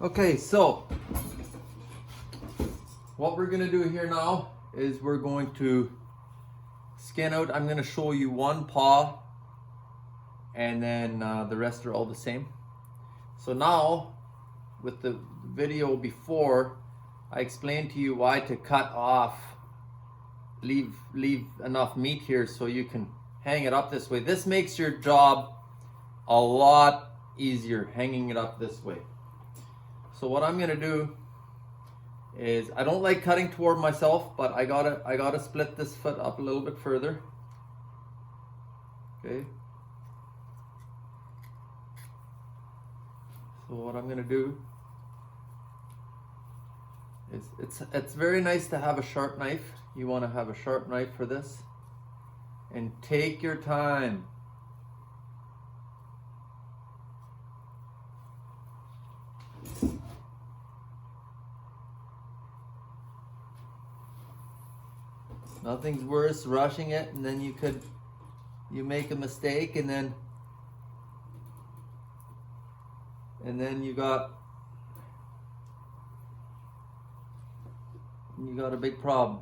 Okay, so what we're going to do here now is we're going to skin out. I'm going to show you one paw, and then the rest are all the same. So now, with the video before, I explained to you why to cut off, leave enough meat here so you can hang it up this way. This makes your job a lot easier, hanging it up this way. So what I'm gonna do is, I don't like cutting toward myself, but I gotta split this foot up a little bit further. Okay. So what I'm gonna do is, it's very nice to have a sharp knife. You want to have a sharp knife for this, and take your time. Nothing's worse rushing it, and then you make a mistake, and then you got a big problem.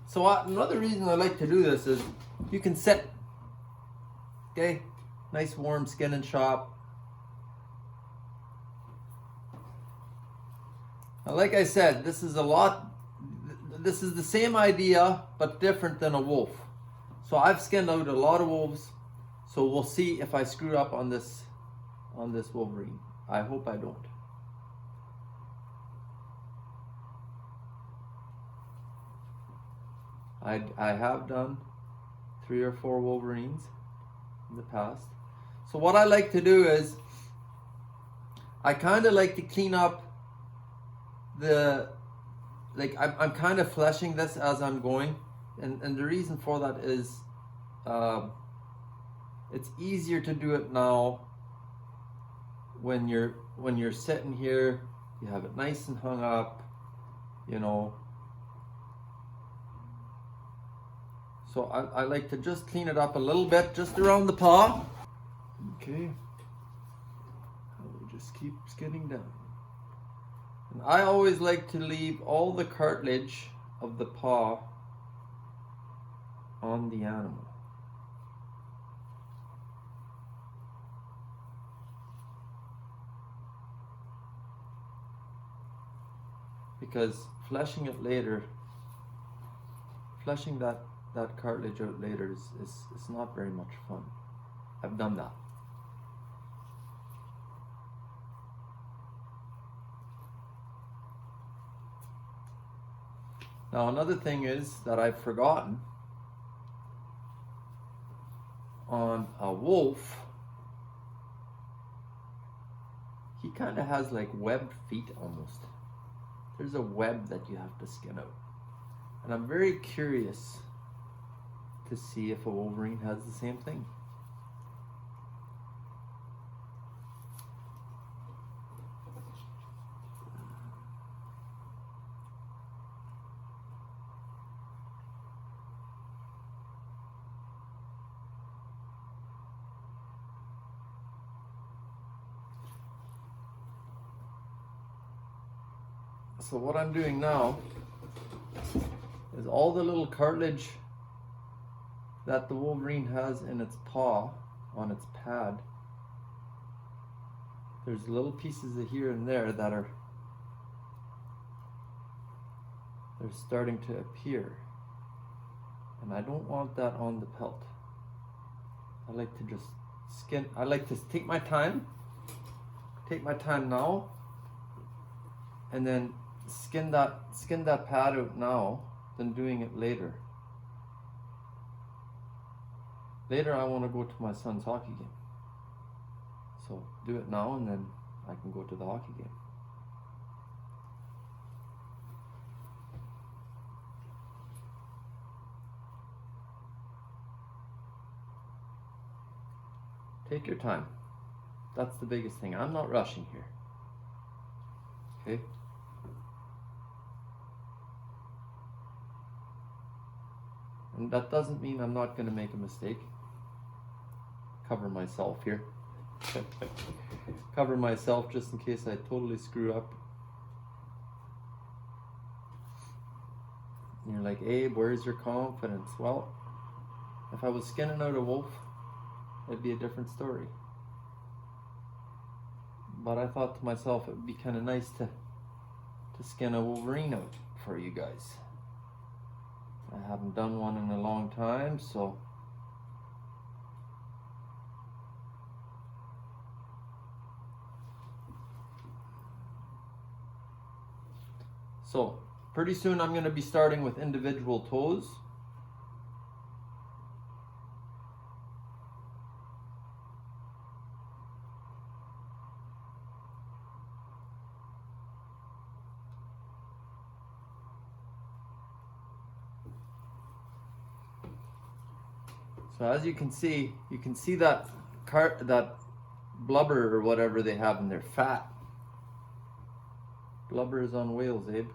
So another reason I like to do this is you can sit, okay, nice warm skin and shop. Now, like I said, this is the same idea but different than a wolf. So I've skinned out a lot of wolves, so we'll see if I screw up on this wolverine. I hope I don't. I have done 3 or 4 wolverines in the past. So what I like to do is, I kind of like to clean up I'm kind of fleshing this as I'm going, and the reason for that is it's easier to do it now when you're sitting here. You have it nice and hung up, you know. So I like to just clean it up a little bit, just around the paw. Okay. We'll just keep skinning down. And I always like to leave all the cartilage of the paw on the animal. Because fleshing it later, fleshing that cartilage out later is not very much fun. I've done that. Now another thing is that I've forgotten, on a wolf, he kind of has like webbed feet almost. There's a web that you have to skin out. And I'm very curious to see if a wolverine has the same thing. So what I'm doing now is, all the little cartilage that the wolverine has in its paw, on its pad, there's little pieces of here and there that they're starting to appear, and I don't want that on the pelt. I like to just skin. I like to take my time now, and then skin that pad out now than doing it later. Later I want to go to my son's hockey game. So do it now, and then I can go to the hockey game. Take your time. That's the biggest thing. I'm not rushing here. Okay? And that doesn't mean I'm not going to make a mistake. Cover myself here. Cover myself just in case I totally screw up. And you're like, Abe, where's your confidence? Well, if I was skinning out a wolf, it'd be a different story. But I thought to myself it would be kind of nice to skin a wolverine out for you guys. I haven't done one in a long time, so pretty soon I'm going to be starting with individual toes. So as you can see that that blubber or whatever they have in their fat. Blubber is on whales, Abe.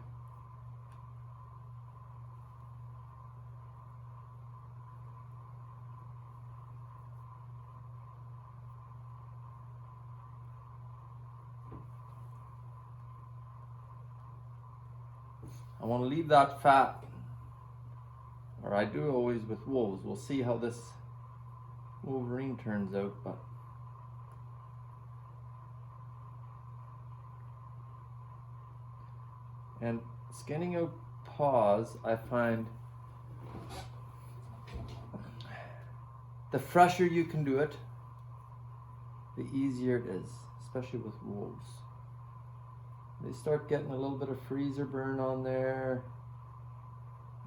I want to leave that fat, or I do always with wolves. We'll see how this wolverine turns out, but and skinning out paws, I find the fresher you can do it, the easier it is, especially with wolves. They start getting a little bit of freezer burn on there.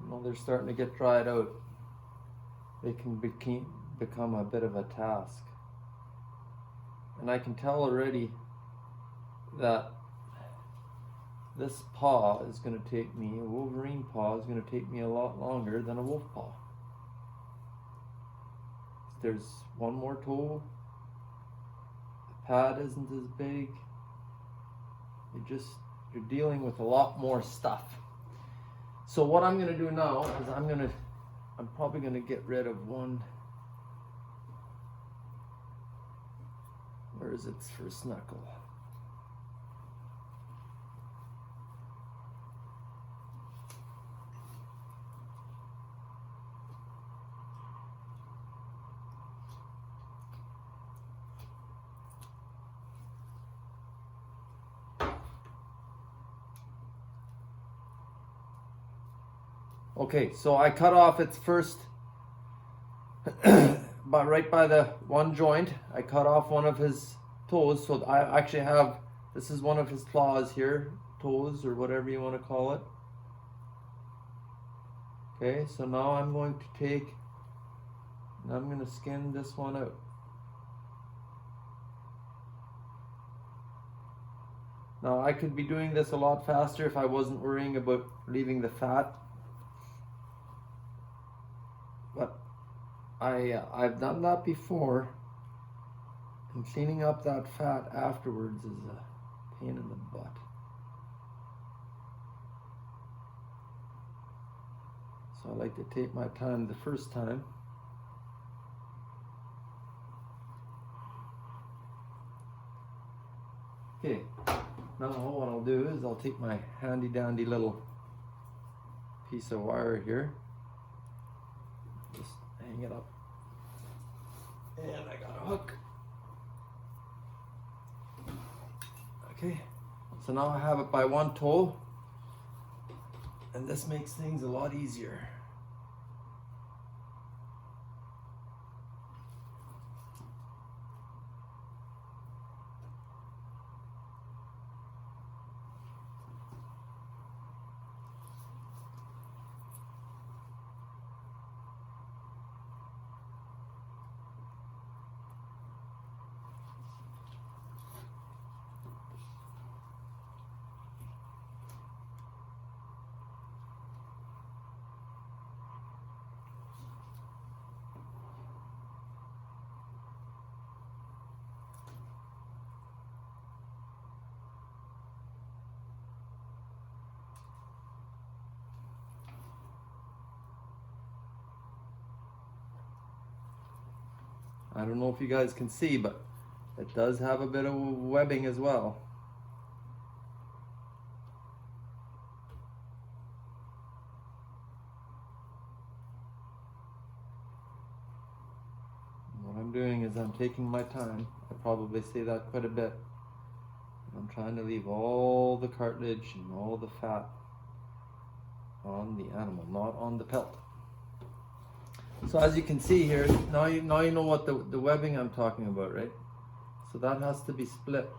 You know, they're starting to get dried out. They can become a bit of a task. And I can tell already that this paw is going to take me, a wolverine paw is going to take me a lot longer than a wolf paw. There's one more toe. The pad isn't as big. You're dealing with a lot more stuff. So what I'm going to do now is I'm probably going to get rid of one. Where is its first knuckle? Okay, so I cut off its first, right by the one joint. I cut off one of his toes, so I actually have, this is one of his claws here, toes or whatever you want to call it. Okay, so now I'm going to take, and I'm going to skin this one out. Now I could be doing this a lot faster if I wasn't worrying about leaving the fat. But I've done that before, and cleaning up that fat afterwards is a pain in the butt. So I like to take my time the first time. Okay, now what I'll do is I'll take my handy dandy little piece of wire here. Just hang it up. And I got a hook. Okay, so now I have it by one toe, and this makes things a lot easier. I don't know if you guys can see, but It does have a bit of webbing as well. What I'm doing is I'm taking my time. I probably say that quite a bit. I'm trying to leave all the cartilage and all the fat on the animal, not on the pelt. So as you can see here, now you know what the webbing I'm talking about, right? So that has to be split.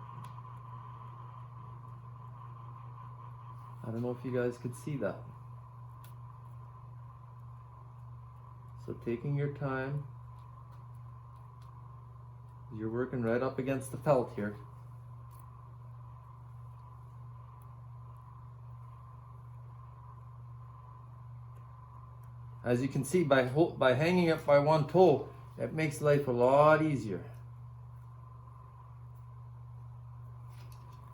I don't know if you guys could see that. So taking your time, you're working right up against the pelt here. As you can see, by hanging it by one toe, it makes life a lot easier.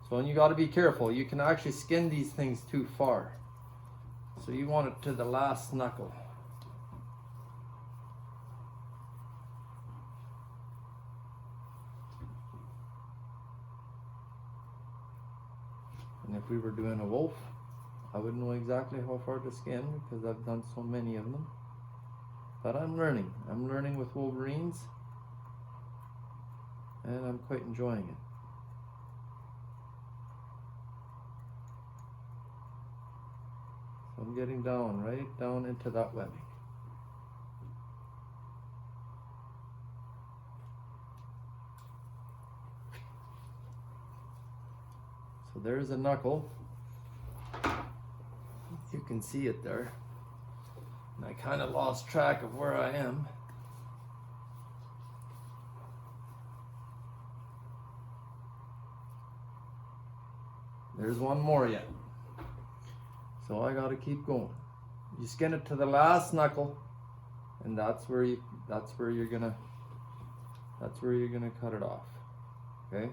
So, and you got to be careful. You can actually skin these things too far. So you want it to the last knuckle. And if we were doing a wolf, I wouldn't know exactly how far to skin because I've done so many of them. But I'm learning. I'm learning with wolverines, and I'm quite enjoying it. So I'm getting down, right down into that webbing. So there's a knuckle. You can see it there. And I kind of lost track of where I am. There's one more yet. So I got to keep going. You skin it to the last knuckle, and that's where you're gonna cut it off. Okay?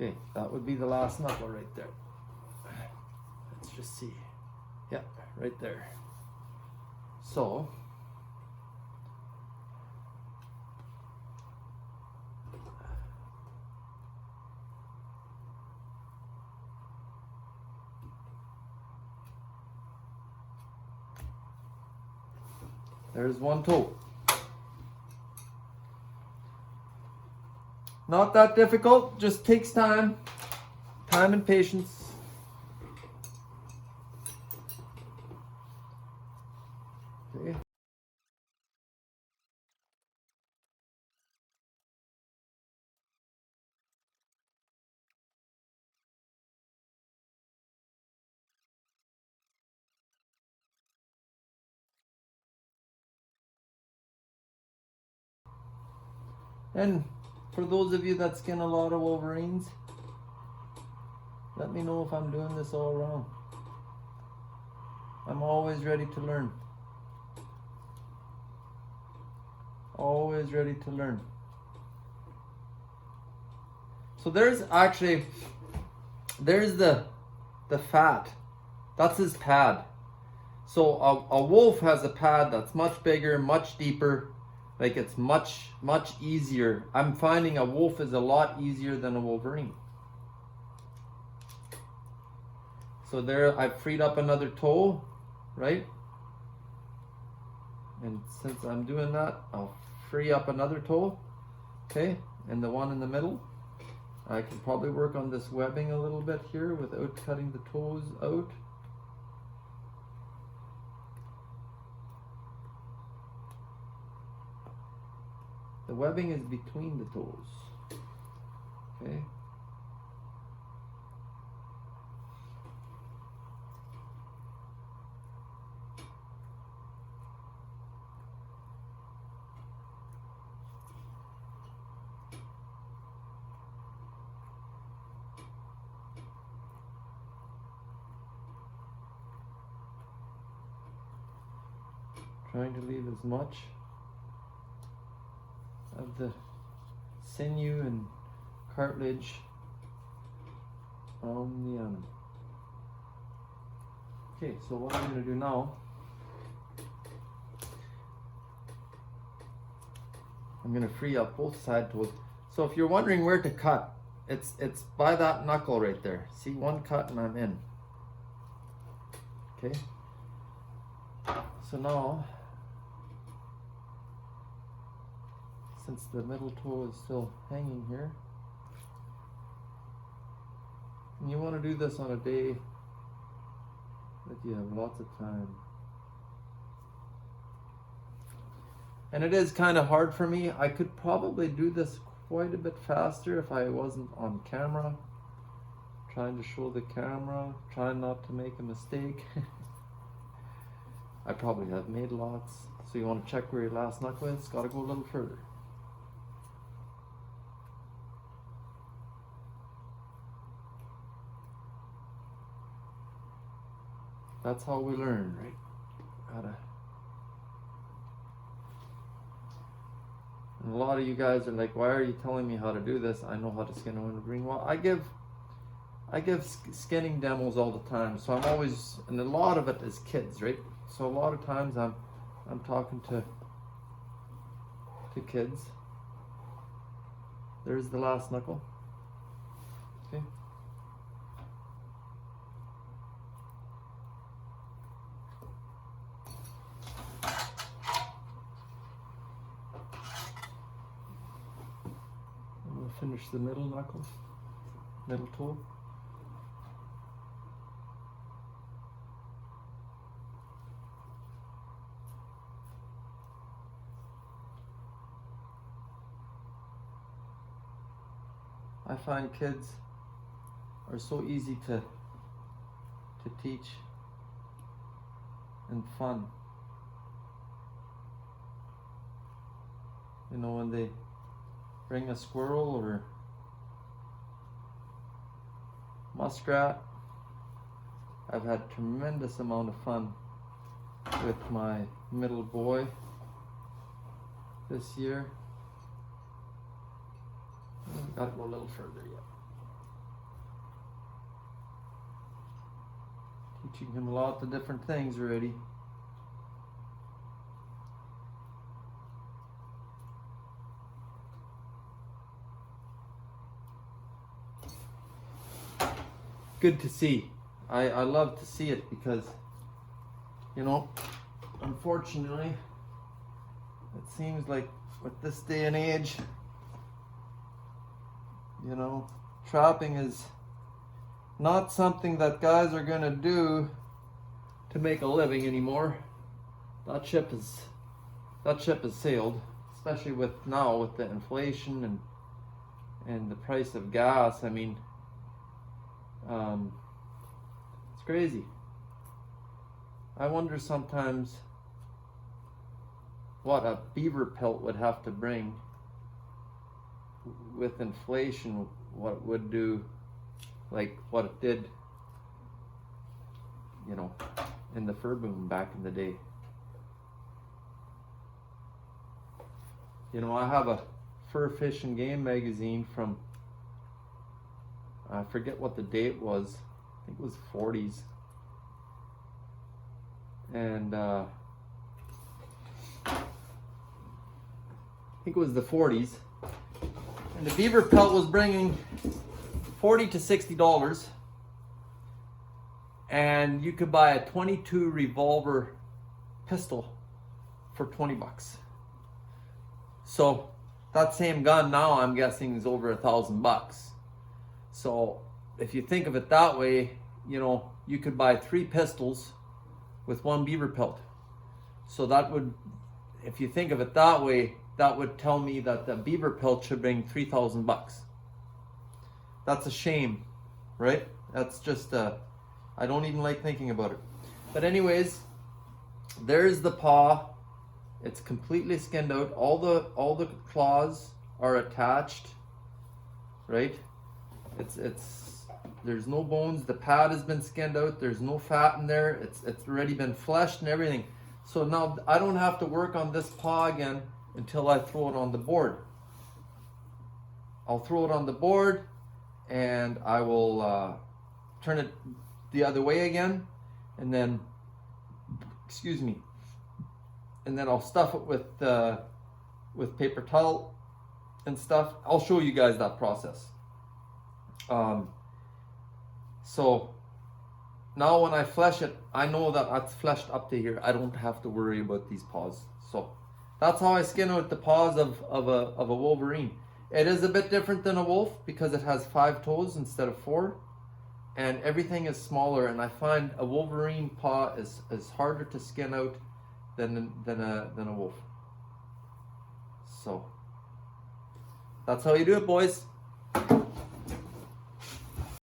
Okay, that would be the last knuckle right there. Let's just see. Yeah, right there. So, there's one toe. Not that difficult, just takes time and patience. Okay. And for those of you that skin a lot of wolverines, let me know if I'm doing this all wrong. I'm always ready to learn. Always ready to learn. So there's the fat. That's his pad. So a wolf has a pad that's much bigger, much deeper. Like it's much easier. I'm finding a wolf is a lot easier than a wolverine. So there I've freed up another toe, right? And since I'm doing that, I'll free up another toe, okay? And the one in the middle. I can probably work on this webbing a little bit here without cutting the toes out. The webbing is between the toes, okay? Trying to leave as much of the sinew and cartilage on the animal. Okay, so what I'm going to do now, I'm going to free up both side toes. So if you're wondering where to cut, it's by that knuckle right there. See, one cut and I'm in. Okay. So now, since the middle toe is still hanging here, and you want to do this on a day that you have lots of time. And it is kind of hard for me. I could probably do this quite a bit faster if I wasn't on camera, trying to show the camera, trying not to make a mistake. I probably have made lots. So you want to check where your last knuckle is, got to go a little further. That's how we learn, right? Gotta. And a lot of you guys are like, why are you telling me how to do this? I know how to skin a wolverine. Well, I give skinning demos all the time, so I'm always, and a lot of it is kids, right? So a lot of times I'm talking to kids. There's the last knuckle. Okay. Finish the middle knuckle, middle toe. I find kids are so easy to teach and fun. You know, when they bring a squirrel or muskrat, I've had tremendous amount of fun with my middle boy this year. Gotta go a little further yet. Teaching him a lot of different things already. Good to see. I love to see it because, you know, unfortunately, it seems like with this day and age, you know, trapping is not something that guys are gonna do to make a living anymore. That ship has sailed, especially with now with the inflation and the price of gas. I mean, it's crazy. I wonder sometimes what a beaver pelt would have to bring with inflation, what it would do, like what it did, you know, in the fur boom back in the day. You know, I have a fur, fish, and game magazine from, I forget what the date was. I think it was 40s. And I think it was the 40s. And the beaver pelt was bringing $40 to $60. And you could buy a .22 revolver pistol for 20 bucks. So that same gun now, I'm guessing, is over $1,000. So if you think of it that way, you know, you could buy 3 pistols with 1 beaver pelt. So that would, if you think of it that way, that would tell me that the beaver pelt should bring $3,000. That's a shame, right? That's just, I don't even like thinking about it. But anyways, there's the paw. It's completely skinned out. All the claws are attached, right? There's no bones. The pad has been skinned out. There's no fat in there. It's already been fleshed and everything. So now I don't have to work on this paw again until I throw it on the board. I'll throw it on the board and I will turn it the other way again, and then, excuse me, and then I'll stuff it with paper towel and stuff. I'll show you guys that process. So now when I flesh it, I know that that's fleshed up to here. I don't have to worry about these paws. So that's how I skin out the paws of a wolverine. It is a bit different than a wolf because it has 5 toes instead of 4, and everything is smaller, and I find a wolverine paw is harder to skin out than a wolf. So that's how you do it, boys.